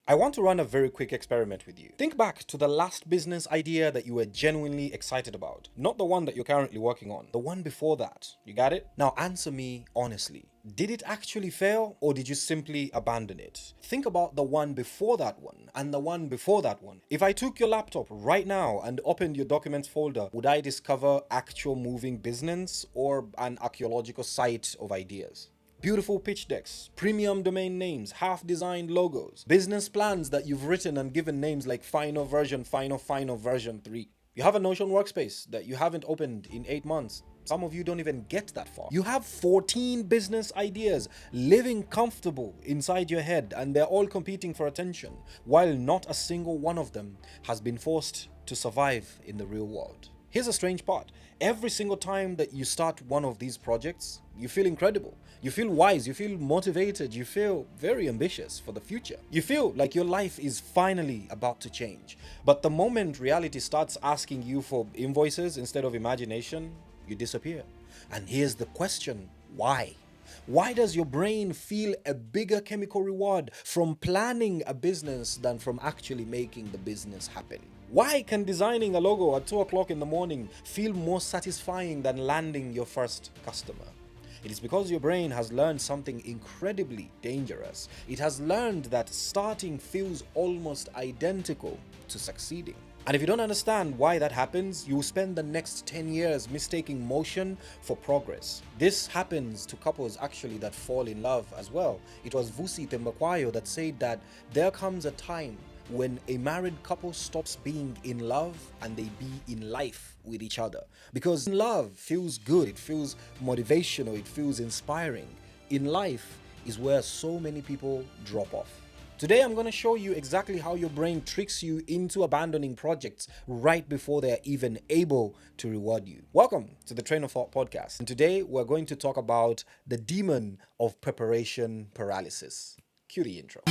I want to run a very quick experiment with you. Think back to the last business idea that you were genuinely excited about. Not the one that you're currently working on, the one before that. You got it? Now answer me honestly. Did it actually fail, or did you simply abandon it? Think about the one before that one and the one before that one. If I took your laptop right now and opened your documents folder, would I discover actual moving business or an archaeological site of ideas? Beautiful pitch decks, premium domain names, half-designed logos, business plans that you've written and given names like final version 3. You have a Notion workspace that you haven't opened in 8 months. Some of you don't even get that far. You have 14 business ideas living comfortable inside your head, and they're all competing for attention, while not a single one of them has been forced to survive in the real world. Here's a strange part. Every single time that you start one of these projects, you feel incredible. You feel wise, you feel motivated, you feel very ambitious for the future. You feel like your life is finally about to change. But the moment reality starts asking you for invoices instead of imagination, you disappear. And here's the question, why? Why does your brain feel a bigger chemical reward from planning a business than from actually making the business happen? Why can designing a logo at 2 o'clock in the morning feel more satisfying than landing your first customer? It is because your brain has learned something incredibly dangerous. It has learned that starting feels almost identical to succeeding. And if you don't understand why that happens, you will spend the next 10 years mistaking motion for progress. This happens to couples actually that fall in love as well. It was Vusi Tembakwayo that said that there comes a time when a married couple stops being in love and they be in life with each other. Because love feels good, it feels motivational, it feels inspiring. In life is where so many people drop off. Today, I'm going to show you exactly how your brain tricks you into abandoning projects right before they're even able to reward you. Welcome to the Train of Thought podcast. And today, we're going to talk about the demon of preparation paralysis. Cue the intro.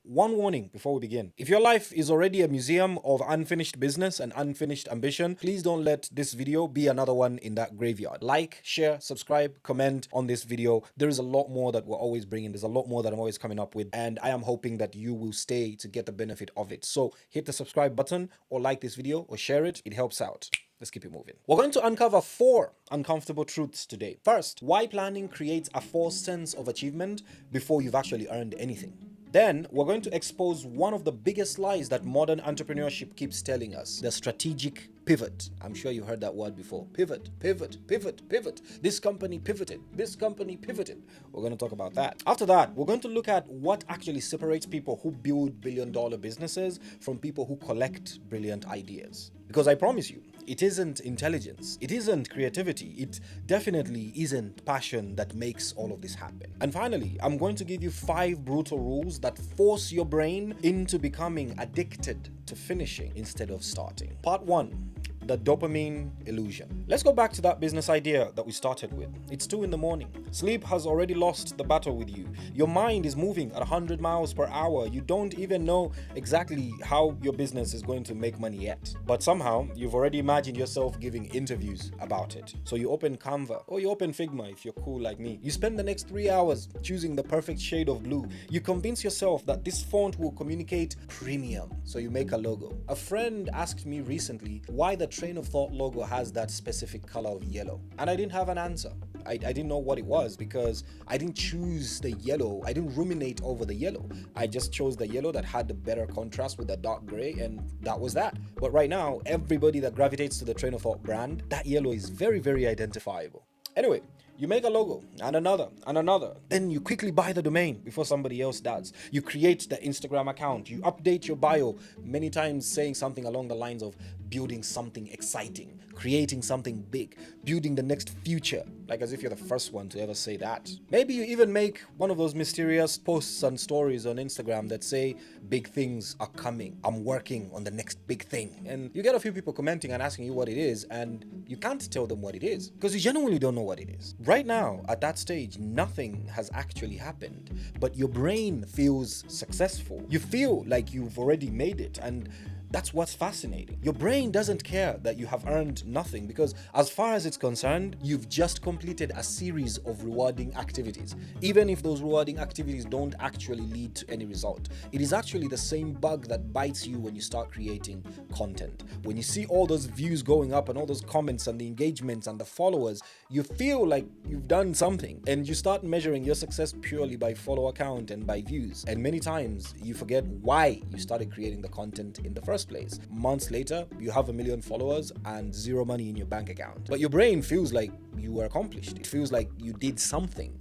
One warning before we begin. If your life is already a museum of unfinished business and unfinished ambition, please don't let this video be another one in that graveyard. Like, share, subscribe, comment on this video. There is a lot more that we're always bringing. There's a lot more that I'm always coming up with, and I am hoping that you will stay to get the benefit of it. So hit the subscribe button or like this video or share it. It helps out. Let's keep it moving. We're going to uncover 4 uncomfortable truths today. First, why planning creates a false sense of achievement before you've actually earned anything. Then, we're going to expose one of the biggest lies that modern entrepreneurship keeps telling us, the strategic pivot. I'm sure you heard that word before. Pivot, pivot, pivot, pivot. This company pivoted. This company pivoted. We're going to talk about that. After that, we're going to look at what actually separates people who build billion-dollar businesses from people who collect brilliant ideas. Because I promise you, it isn't intelligence, it isn't creativity, it definitely isn't passion that makes all of this happen. And finally, I'm going to give you 5 brutal rules that force your brain into becoming addicted to finishing instead of starting. Part 1. The dopamine illusion. Let's go back to that business idea that we started with. It's 2 in the morning. Sleep has already lost the battle with you. Your mind is moving at 100 miles per hour. You don't even know exactly how your business is going to make money yet. But somehow, you've already imagined yourself giving interviews about it. So you open Canva or you open Figma if you're cool like me. You spend the next 3 hours choosing the perfect shade of blue. You convince yourself that this font will communicate premium. So you make a logo. A friend asked me recently why the Train of Thought logo has that specific color of yellow, and I didn't have an answer. I didn't know what it was because I didn't choose the yellow. I didn't ruminate over the yellow. I just chose the yellow that had the better contrast with the dark gray, and that was that. But right now, everybody that gravitates to the Train of Thought brand, that yellow is very, very identifiable. Anyway, you make a logo and another and another. Then you quickly buy the domain before somebody else does. You create the Instagram account. You update your bio, many times saying something along the lines of building something exciting, creating something big, building the next future, like as if you're the first one to ever say that. Maybe you even make one of those mysterious posts and stories on Instagram that say, big things are coming, I'm working on the next big thing. And you get a few people commenting and asking you what it is, and you can't tell them what it is because you genuinely don't know what it is. Right now, at that stage, nothing has actually happened, but your brain feels successful. You feel like you've already made it, and that's what's fascinating. Your brain doesn't care that you have earned nothing because, as far as it's concerned, you've just completed a series of rewarding activities. Even if those rewarding activities don't actually lead to any result, it is actually the same bug that bites you when you start creating content. When you see all those views going up and all those comments and the engagements and the followers, you feel like you've done something, and you start measuring your success purely by follower count and by views. And many times you forget why you started creating the content in the first place. Months later, you have 1 million followers and zero money in your bank account. But your brain feels like you were accomplished. It feels like you did something.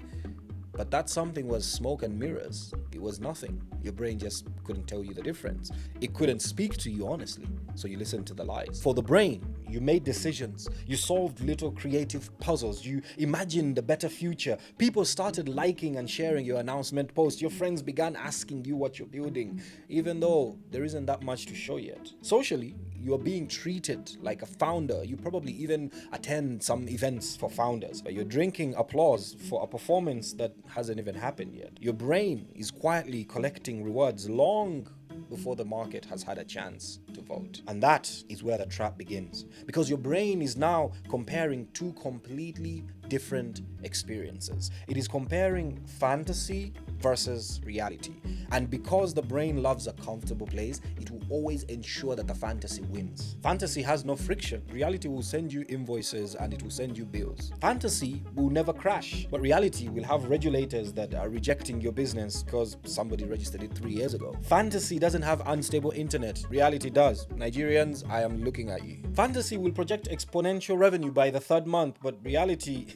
But that something was smoke and mirrors. It was nothing. Your brain just couldn't tell you the difference. It couldn't speak to you honestly, so you listened to the lies. For the brain, you made decisions. You solved little creative puzzles. You imagined a better future. People started liking and sharing your announcement post. Your friends began asking you what you're building, even though there isn't that much to show yet. Socially, you're being treated like a founder. You probably even attend some events for founders, but you're drinking applause for a performance that hasn't even happened yet. Your brain is quietly collecting rewards long before the market has had a chance to vote. And that is where the trap begins, because your brain is now comparing two completely different experiences. It is comparing fantasy versus reality. And because the brain loves a comfortable place, it will always ensure that the fantasy wins. Fantasy has no friction. Reality will send you invoices and it will send you bills. Fantasy will never crash, but reality will have regulators that are rejecting your business because somebody registered it 3 years ago. Fantasy doesn't have unstable internet. Reality does. Nigerians, I am looking at you. Fantasy will project exponential revenue by the 3rd month, but reality...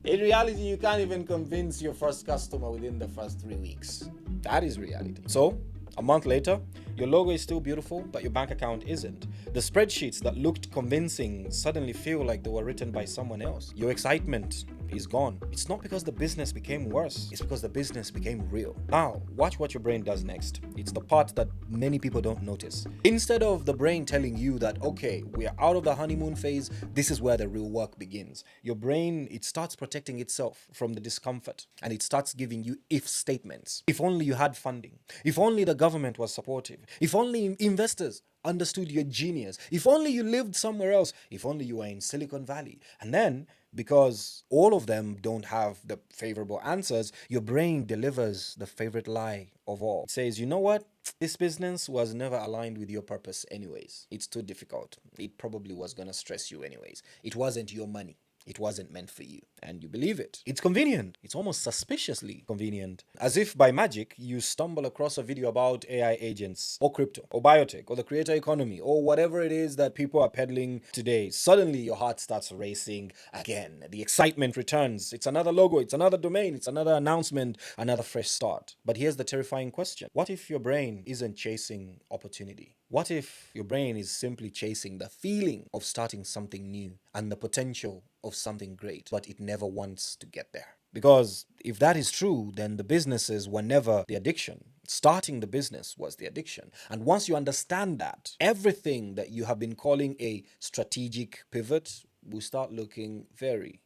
In reality, you can't even convince your first customer within the first 3 weeks. That is reality. So, a month later, your logo is still beautiful, but your bank account isn't. The spreadsheets that looked convincing suddenly feel like they were written by someone else. Your excitement is gone. It's not because the business became worse, it's because the business became real. Now, watch what your brain does next. It's the part that many people don't notice. Instead of the brain telling you that, okay, we are out of the honeymoon phase, this is where the real work begins, your brain, it starts protecting itself from the discomfort, and it starts giving you if statements. If only you had funding. If only the government was supportive. If only investors understood your genius. If only you lived somewhere else. If only you were in Silicon Valley. And then, because all of them don't have the favorable answers, your brain delivers the favorite lie of all. It says, you know what? This business was never aligned with your purpose anyways. It's too difficult. It probably was gonna stress you anyways. It wasn't your money. It wasn't meant for you. And you believe it. It's convenient. It's almost suspiciously convenient. As if by magic, you stumble across a video about AI agents, or crypto, or biotech, or the creator economy, or whatever it is that people are peddling today. Suddenly, your heart starts racing again. The excitement returns. It's another logo, it's another domain, it's another announcement, another fresh start. But here's the terrifying question. What if your brain isn't chasing opportunity? What if your brain is simply chasing the feeling of starting something new and the potential of something great, but it never wants to get there? Because if that is true, then the businesses were never the addiction. Starting the business was the addiction. And once you understand that, everything that you have been calling a strategic pivot will start looking very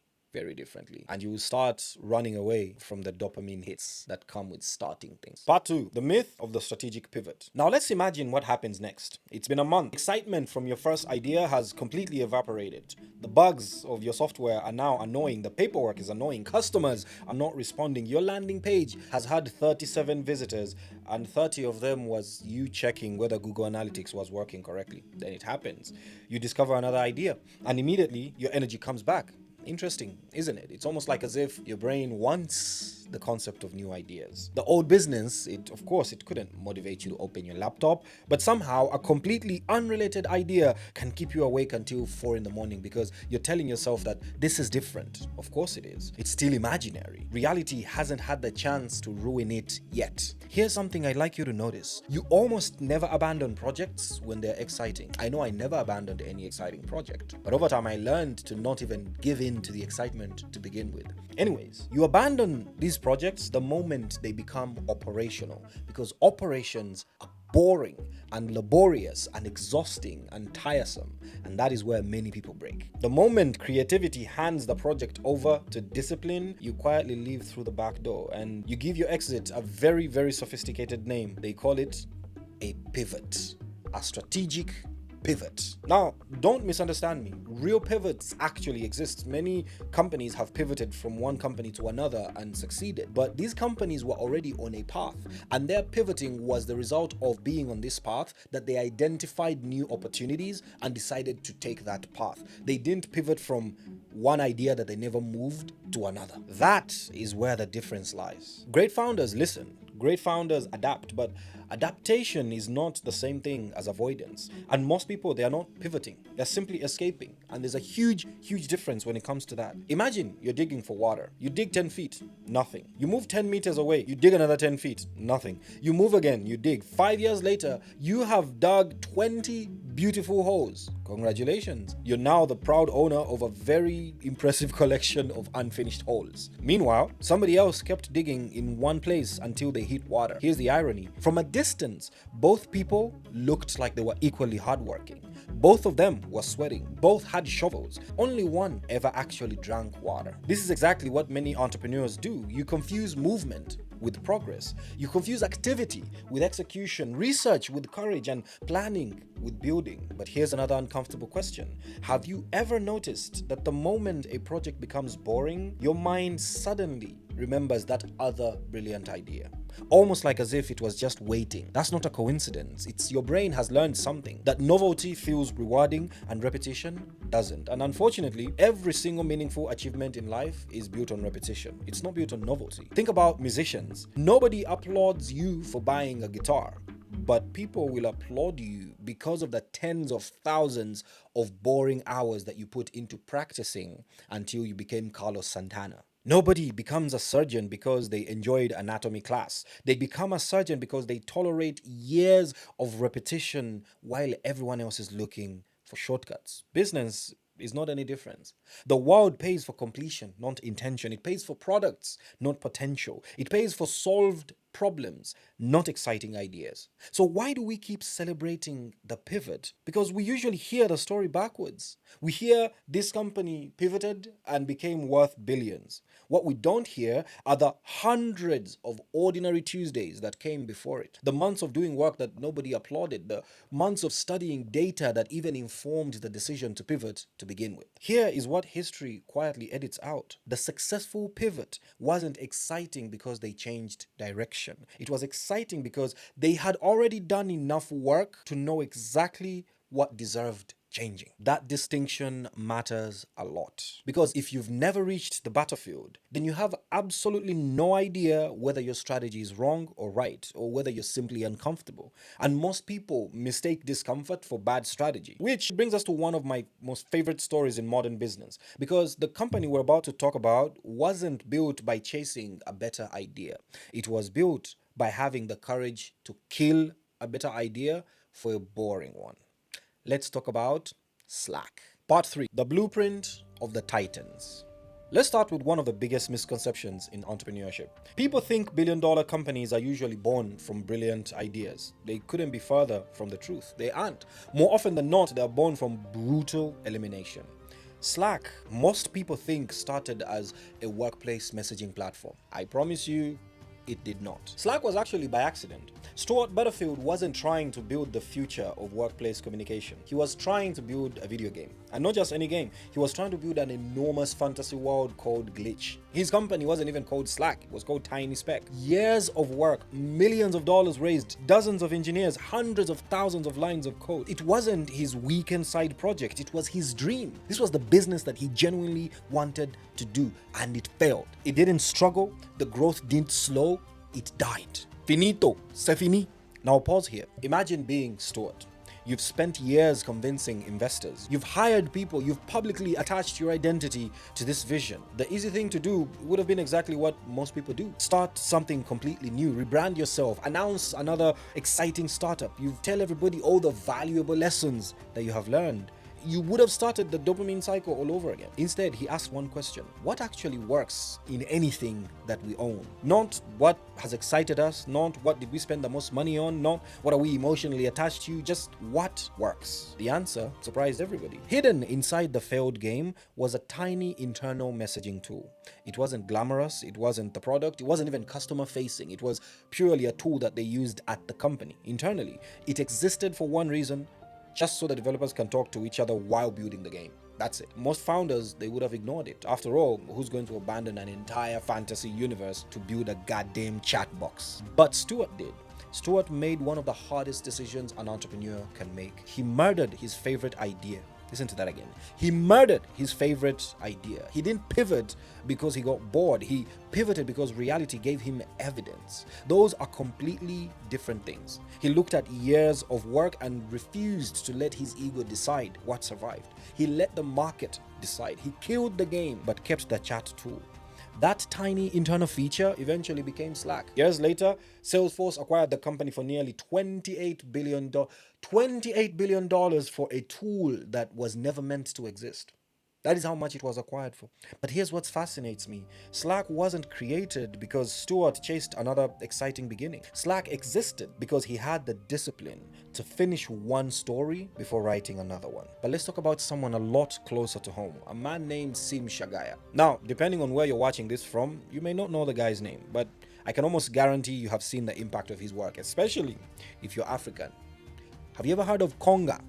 differently. And you will start running away from the dopamine hits that come with starting things. Part 2, the myth of the strategic pivot. Now let's imagine what happens next. It's been a month. Excitement from your first idea has completely evaporated. The bugs of your software are now annoying. The paperwork is annoying. Customers are not responding. Your landing page has had 37 visitors and 30 of them was you checking whether Google Analytics was working correctly. Then it happens. You discover another idea and immediately your energy comes back. Interesting, isn't it? It's almost like as if your brain wants the concept of new ideas. The old business, of course, it couldn't motivate you to open your laptop, but somehow a completely unrelated idea can keep you awake until 4 in the morning because you're telling yourself that this is different. Of course it is. It's still imaginary. Reality hasn't had the chance to ruin it yet. Here's something I'd like you to notice. You almost never abandon projects when they're exciting. I know I never abandoned any exciting project, but over time I learned to not even give in to the excitement to begin with. Anyways, you abandon these projects the moment they become operational, because operations are boring and laborious and exhausting and tiresome, and that is where many people break. The moment creativity hands the project over to discipline, you quietly leave through the back door and you give your exit a very, very sophisticated name. They call it a pivot, a strategic pivot. Now, don't misunderstand me. Real pivots actually exist. Many companies have pivoted from one company to another and succeeded, but these companies were already on a path, and their pivoting was the result of being on this path that they identified new opportunities and decided to take that path. They didn't pivot from one idea that they never moved to another. That is where the difference lies. Great founders listen. Great founders adapt, but adaptation is not the same thing as avoidance. And most people, they are not pivoting. They're simply escaping. And there's a huge, huge difference when it comes to that. Imagine you're digging for water. You dig 10 feet, nothing. You move 10 meters away, you dig another 10 feet, nothing. You move again, you dig. 5 years later, you have dug 20 beautiful holes. Congratulations. You're now the proud owner of a very impressive collection of unfinished holes. Meanwhile, somebody else kept digging in one place until they hit water. Here's the irony. From a distance, both people looked like they were equally hardworking. Both of them were sweating. Both had shovels. Only one ever actually drank water. This is exactly what many entrepreneurs do. You confuse movement with progress. You confuse activity with execution, research with courage, and planning with building. But here's another uncomfortable question. Have you ever noticed that the moment a project becomes boring, your mind suddenly remembers that other brilliant idea? Almost like as if it was just waiting. That's not a coincidence. It's your brain has learned something. That novelty feels rewarding and repetition doesn't. And unfortunately, every single meaningful achievement in life is built on repetition. It's not built on novelty. Think about musicians. Nobody applauds you for buying a guitar, but people will applaud you because of the tens of thousands of boring hours that you put into practicing until you became Carlos Santana. Nobody becomes a surgeon because they enjoyed anatomy class. They become a surgeon because they tolerate years of repetition while everyone else is looking for shortcuts. Business is not any different. The world pays for completion, not intention. It pays for products, not potential. It pays for solved problems, not exciting ideas. So why do we keep celebrating the pivot? Because we usually hear the story backwards. We hear this company pivoted and became worth billions. What we don't hear are the hundreds of ordinary Tuesdays that came before it, the months of doing work that nobody applauded, the months of studying data that even informed the decision to pivot to begin with. Here is what history quietly edits out. The successful pivot wasn't exciting because they changed direction. It was exciting because they had already done enough work to know exactly what deserved changing. That distinction matters a lot, because if you've never reached the battlefield, then you have absolutely no idea whether your strategy is wrong or right, or whether you're simply uncomfortable. And most people mistake discomfort for bad strategy, which brings us to one of my most favorite stories in modern business, because the company we're about to talk about wasn't built by chasing a better idea. It was built by having the courage to kill a better idea for a boring one. Let's talk about Slack. Part 3, the blueprint of the Titans. Let's start with one of the biggest misconceptions in entrepreneurship. People think billion-dollar companies are usually born from brilliant ideas. They couldn't be further from the truth. They aren't. More often than not, they're born from brutal elimination. Slack, most people think, started as a workplace messaging platform. I promise you, it did not. Slack was actually by accident. Stuart Butterfield wasn't trying to build the future of workplace communication. He was trying to build a video game. And not just any game, he was trying to build an enormous fantasy world called Glitch. His company wasn't even called Slack, it was called Tiny Speck. Years of work, millions of dollars raised, dozens of engineers, hundreds of thousands of lines of code. It wasn't his weekend side project, it was his dream. This was the business that he genuinely wanted to do, and it failed. It didn't struggle, the growth didn't slow, it died. Finito, c'est fini. Now pause here. Imagine being Stuart. You've spent years convincing investors. You've hired people. You've publicly attached your identity to this vision. The easy thing to do would have been exactly what most people do. Start something completely new. Rebrand yourself. Announce another exciting startup. You tell everybody all the valuable lessons that you have learned. You would have started the dopamine cycle all over again. Instead, he asked one question: what actually works in anything that we own? Not what has excited us, not what did we spend the most money on, not what are we emotionally attached to, just what works. The answer surprised everybody. Hidden inside the failed game was a tiny internal messaging tool. It wasn't glamorous, it wasn't the product, it wasn't even customer facing. It was purely a tool that they used at the company internally. It existed for one reason: just so the developers can talk to each other while building the game. That's it. Most founders, they would have ignored it. After all, who's going to abandon an entire fantasy universe to build a goddamn chat box? But Stuart did. Stuart made one of the hardest decisions an entrepreneur can make. He murdered his favorite idea. Listen to that again. He murdered his favorite idea. He didn't pivot because he got bored. He pivoted because reality gave him evidence. Those are completely different things. He looked at years of work and refused to let his ego decide what survived. He let the market decide. He killed the game but kept the chat tool. That tiny internal feature eventually became Slack. Years later, Salesforce acquired the company for nearly $28 billion. $28 billion for a tool that was never meant to exist. That is how much it was acquired for. But here's what fascinates me. Slack wasn't created because Stuart chased another exciting beginning. Slack existed because he had the discipline to finish one story before writing another one. But let's talk about someone a lot closer to home, a man named Sim Shagaya. Now, depending on where you're watching this from, you may not know the guy's name, but I can almost guarantee you have seen the impact of his work, especially if you're African. Have you ever heard of Conga?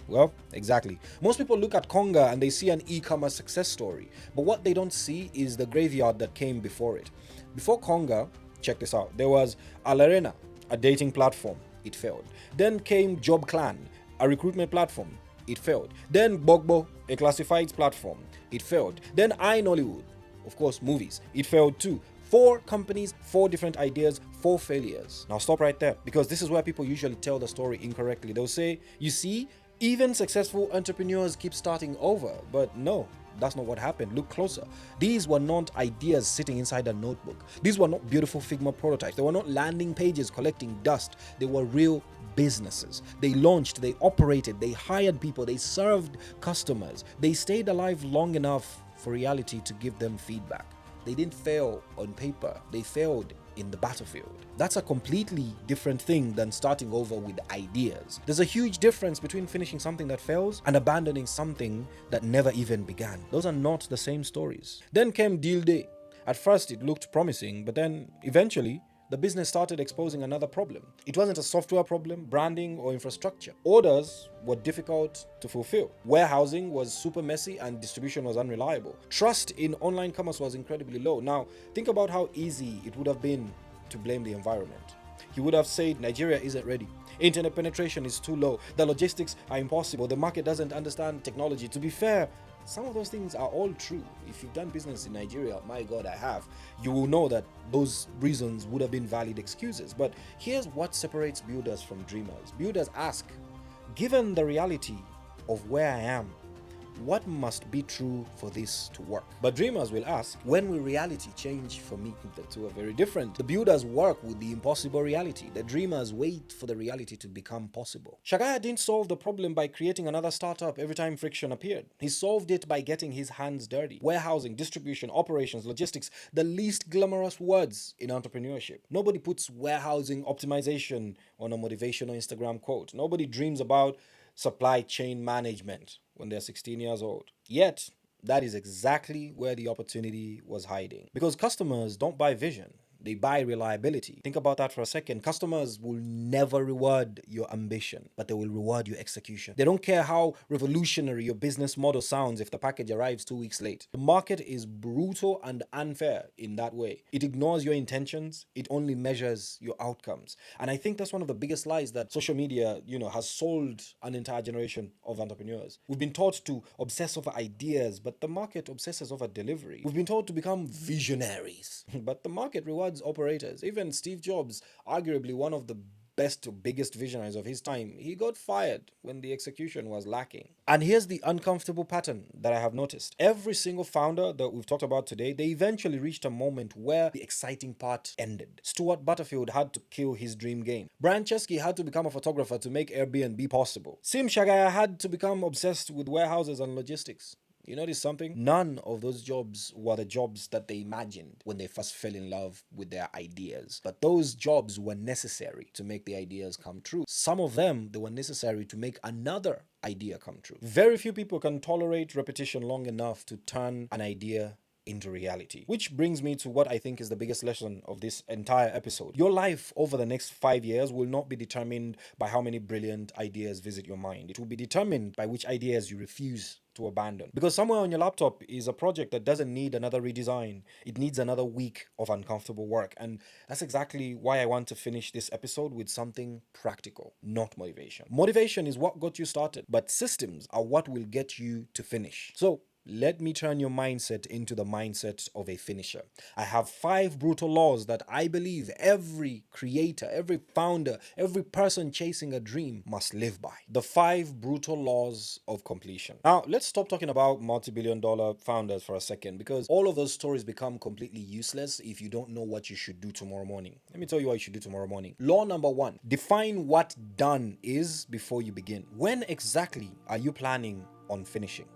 Well, exactly. Most people look at Conga and they see an e-commerce success story, but what they don't see is the graveyard that came before it. Before Conga, check this out, there was Alarena, a dating platform. It failed. Then came JobClan, a recruitment platform. It failed. Then Bogbo, a classifieds platform. It failed. Then iNollywood, of course, movies. It failed too. 4 companies, 4 different ideas, 4 failures. Now stop right there, because this is where people usually tell the story incorrectly. They'll say, you see, even successful entrepreneurs keep starting over. But no, that's not what happened. Look closer. These were not ideas sitting inside a notebook. These were not beautiful Figma prototypes. They were not landing pages collecting dust. They were real businesses. They launched, they operated, they hired people, they served customers. They stayed alive long enough for reality to give them feedback. They didn't fail on paper. They failed in the battlefield. That's a completely different thing than starting over with ideas. There's a huge difference between finishing something that fails and abandoning something that never even began. Those are not the same stories. Then came Deal Day. At first it looked promising, but then eventually the business started exposing another problem. It wasn't a software problem, branding, or infrastructure. Orders were difficult to fulfill. Warehousing was super messy and distribution was unreliable. Trust in online commerce was incredibly low. Now, think about how easy it would have been to blame the environment. He would have said Nigeria isn't ready. Internet penetration is too low. The logistics are impossible. The market doesn't understand technology. To be fair, some of those things are all true. If you've done business in Nigeria, my God, I have, you will know that those reasons would have been valid excuses. But here's what separates builders from dreamers. Builders ask, given the reality of where I am, what must be true for this to work? But dreamers will ask, when will reality change for me? The two are very different. The builders work with the impossible reality. The dreamers wait for the reality to become possible. Shagaya didn't solve the problem by creating another startup every time friction appeared. He solved it by getting his hands dirty. Warehousing, distribution, operations, logistics, the least glamorous words in entrepreneurship. Nobody puts warehousing optimization on a motivational Instagram quote. Nobody dreams about supply chain management when they're 16 years old. Yet, that is exactly where the opportunity was hiding. Because customers don't buy vision, They buy reliability. Think about that for a second. Customers will never reward your ambition, but they will reward your execution. They don't care how revolutionary your business model sounds if the package arrives 2 weeks late. The market is brutal and unfair in that way. It ignores your intentions, it only measures your outcomes. And I think that's one of the biggest lies that social media, has sold an entire generation of entrepreneurs. We've been taught to obsess over ideas, but the market obsesses over delivery. We've been told to become visionaries, but the market rewards operators. Even Steve Jobs, arguably one of the best to biggest visionaries of his time, he got fired when the execution was lacking. And here's the uncomfortable pattern that I have noticed. Every single founder that we've talked about today, they eventually reached a moment where the exciting part ended. Stuart Butterfield had to kill his dream game. Brian Chesky had to become a photographer to make Airbnb possible. Sim Shagaya had to become obsessed with warehouses and logistics. You notice something? None of those jobs were the jobs that they imagined when they first fell in love with their ideas. But those jobs were necessary to make the ideas come true. Some of them, they were necessary to make another idea come true. Very few people can tolerate repetition long enough to turn an idea into reality. Which brings me to what I think is the biggest lesson of this entire episode. Your life over the next 5 years will not be determined by how many brilliant ideas visit your mind. It will be determined by which ideas you refuse to abandon. Because somewhere on your laptop is a project that doesn't need another redesign. It needs another week of uncomfortable work. And that's exactly why I want to finish this episode with something practical, not motivation. Motivation is what got you started, but systems are what will get you to finish. So let me turn your mindset into the mindset of a finisher. I have 5 brutal laws that I believe every creator, every founder, every person chasing a dream must live by. The 5 brutal laws of completion. Now, let's stop talking about multi-billion-dollar founders for a second, because all of those stories become completely useless if you don't know what you should do tomorrow morning. Let me tell you what you should do tomorrow morning. Law number 1, define what done is before you begin. When exactly are you planning on finishing?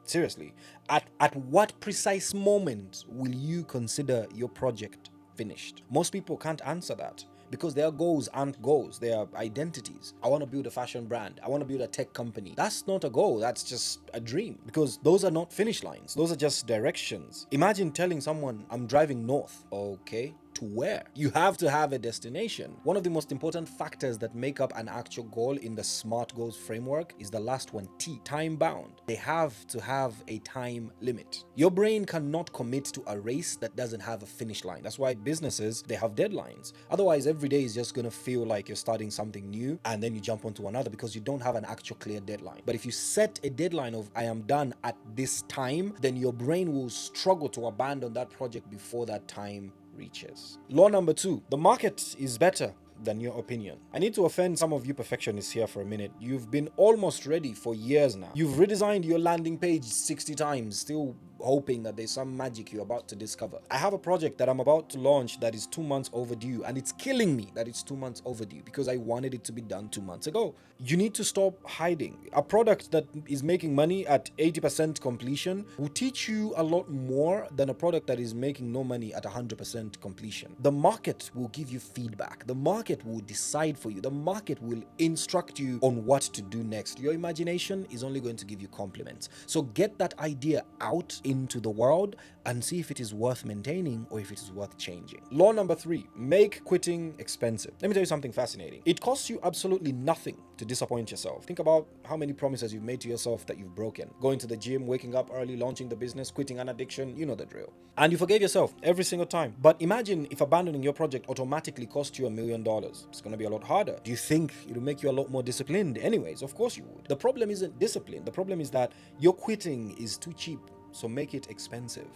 Seriously, at what precise moment will you consider your project finished? Most people can't answer that because their goals aren't goals, they are identities. I want to build a fashion brand. I want to build a tech company. That's not a goal, that's just a dream, because those are not finish lines. Those are just directions. Imagine telling someone, I'm driving north. Okay, to where? You have to have a destination. One of the most important factors that make up an actual goal in the SMART goals framework is the last one, T, time bound. They have to have a time limit. Your brain cannot commit to a race that doesn't have a finish line. That's why businesses, they have deadlines. Otherwise, every day is just gonna feel like you're starting something new and then you jump onto another because you don't have an actual clear deadline. But if you set a deadline of I am done at this time, then your brain will struggle to abandon that project before that time reaches. Law number 2, the market is better than your opinion. I need to offend some of you perfectionists here for a minute. You've been almost ready for years now. You've redesigned your landing page 60 times, still hoping that there's some magic you're about to discover. I have a project that I'm about to launch that is 2 months overdue, and it's killing me that it's 2 months overdue because I wanted it to be done 2 months ago. You need to stop hiding. A product that is making money at 80% completion will teach you a lot more than a product that is making no money at 100% completion. The market will give you feedback. The market will decide for you. The market will instruct you on what to do next. Your imagination is only going to give you compliments. So get that idea out into the world and see if it is worth maintaining or if it is worth changing. Law number 3, make quitting expensive. Let me tell you something fascinating. It costs you absolutely nothing to disappoint yourself. Think about how many promises you've made to yourself that you've broken. Going to the gym, waking up early, launching the business, quitting an addiction, you know the drill. And you forgave yourself every single time. But imagine if abandoning your project automatically cost you $1 million. It's going to be a lot harder. Do you think it'll make you a lot more disciplined? Anyways, of course you would. The problem isn't discipline. The problem is that your quitting is too cheap. So make it expensive.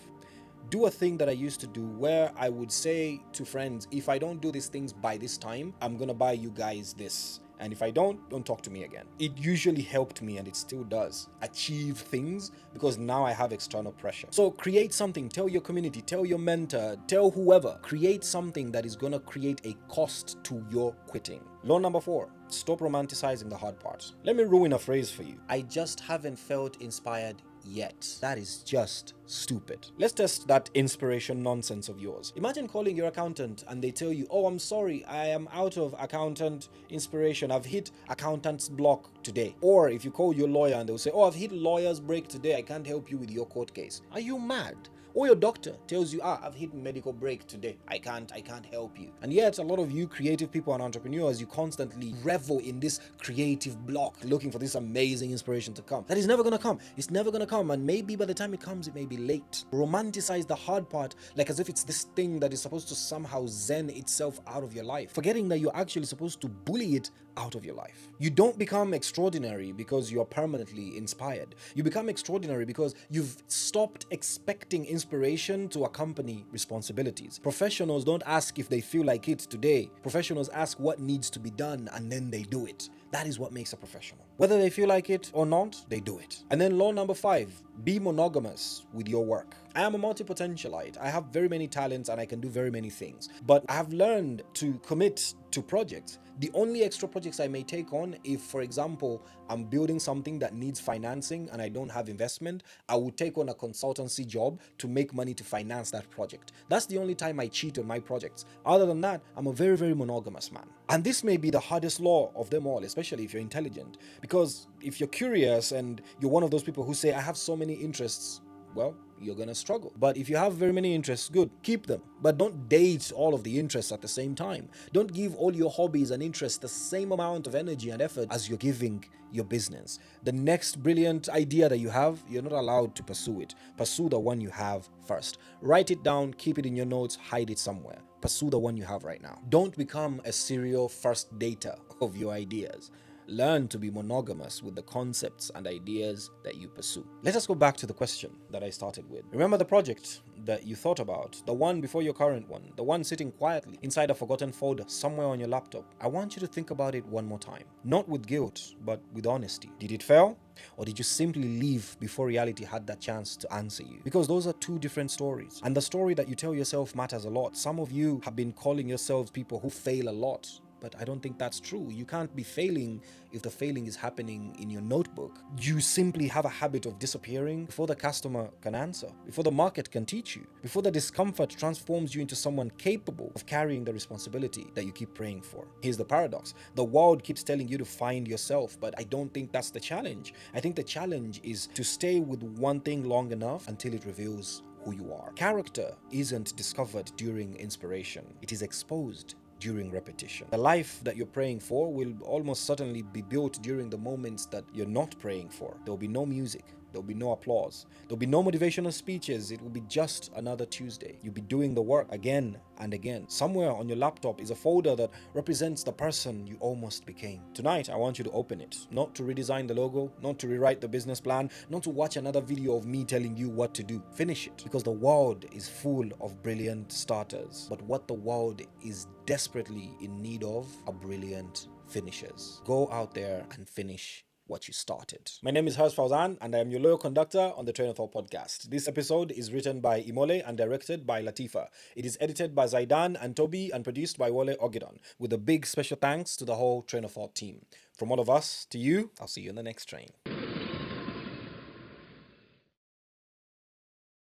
Do a thing that I used to do where I would say to friends, if I don't do these things by this time, I'm gonna buy you guys this. And if I don't talk to me again. It usually helped me, and it still does, achieve things because now I have external pressure. So create something, tell your community, tell your mentor, tell whoever. Create something that is gonna create a cost to your quitting. Law number 4, stop romanticizing the hard parts. Let me ruin a phrase for you. I just haven't felt inspired yet. That is just stupid. Let's test that inspiration nonsense of yours. Imagine calling your accountant and they tell you, oh, I'm sorry, I am out of accountant inspiration. I've hit accountant's block today. Or if you call your lawyer and they'll say, oh, I've hit lawyer's break today. I can't help you with your court case. Are you mad? Or your doctor tells you, I've hit medical break today. I can't help you. And yet, a lot of you creative people and entrepreneurs, you constantly revel in this creative block, looking for this amazing inspiration to come. That is never gonna come. It's never gonna come. And maybe by the time it comes, it may be late. Romanticize the hard part like as if it's this thing that is supposed to somehow zen itself out of your life, forgetting that you're actually supposed to bully it out of your life. You don't become extraordinary because you are permanently inspired. You become extraordinary because you've stopped expecting inspiration to accompany responsibilities. Professionals don't ask if they feel like it today. Professionals ask what needs to be done and then they do it. That is what makes a professional. Whether they feel like it or not, they do it. And then law number 5, be monogamous with your work. I am a multi-potentialite. I have very many talents and I can do very many things. But I have learned to commit to projects. The only extra projects I may take on, if, for example, I'm building something that needs financing and I don't have investment, I would take on a consultancy job to make money to finance that project. That's the only time I cheat on my projects. Other than that, I'm a very, very monogamous man. And this may be the hardest law of them all, especially if you're intelligent. Because if you're curious and you're one of those people who say, I have so many interests, well, you're gonna struggle. But if you have very many interests, good, keep them. But don't date all of the interests at the same time. Don't give all your hobbies and interests the same amount of energy and effort as you're giving your business. The next brilliant idea that you have, you're not allowed to pursue it. Pursue the one you have first. Write it down, keep it in your notes, hide it somewhere. Pursue the one you have right now. Don't become a serial first dater of your ideas. Learn to be monogamous with the concepts and ideas that you pursue. Let us go back to the question that I started with. Remember the project that you thought about, the one before your current one, the one sitting quietly inside a forgotten folder somewhere on your laptop. I want you to think about it one more time. Not with guilt, but with honesty. Did it fail? Or did you simply leave before reality had that chance to answer you? Because those are two different stories. And the story that you tell yourself matters a lot. Some of you have been calling yourselves people who fail a lot. But I don't think that's true. You can't be failing if the failing is happening in your notebook. You simply have a habit of disappearing before the customer can answer, before the market can teach you, before the discomfort transforms you into someone capable of carrying the responsibility that you keep praying for. Here's the paradox. The world keeps telling you to find yourself, but I don't think that's the challenge. I think the challenge is to stay with one thing long enough until it reveals who you are. Character isn't discovered during inspiration. It is exposed during repetition. The life that you're praying for will almost certainly be built during the moments that you're not praying for. There will be no music. There'll be no applause. There'll be no motivational speeches. It will be just another Tuesday. You'll be doing the work again and again. Somewhere on your laptop is a folder that represents the person you almost became. Tonight, I want you to open it. Not to redesign the logo, not to rewrite the business plan, not to watch another video of me telling you what to do. Finish it. Because the world is full of brilliant starters. But what the world is desperately in need of are brilliant finishers. Go out there and finish what you started. My name is Harsh Fauzan and I am your loyal conductor on the Train of Thought podcast. This episode is written by Imole and directed by Latifa. It is edited by Zaidan and Toby and produced by Wole Ogidon, with a big special thanks to the whole Train of Thought team. From all of us to you, I'll see you in the next train.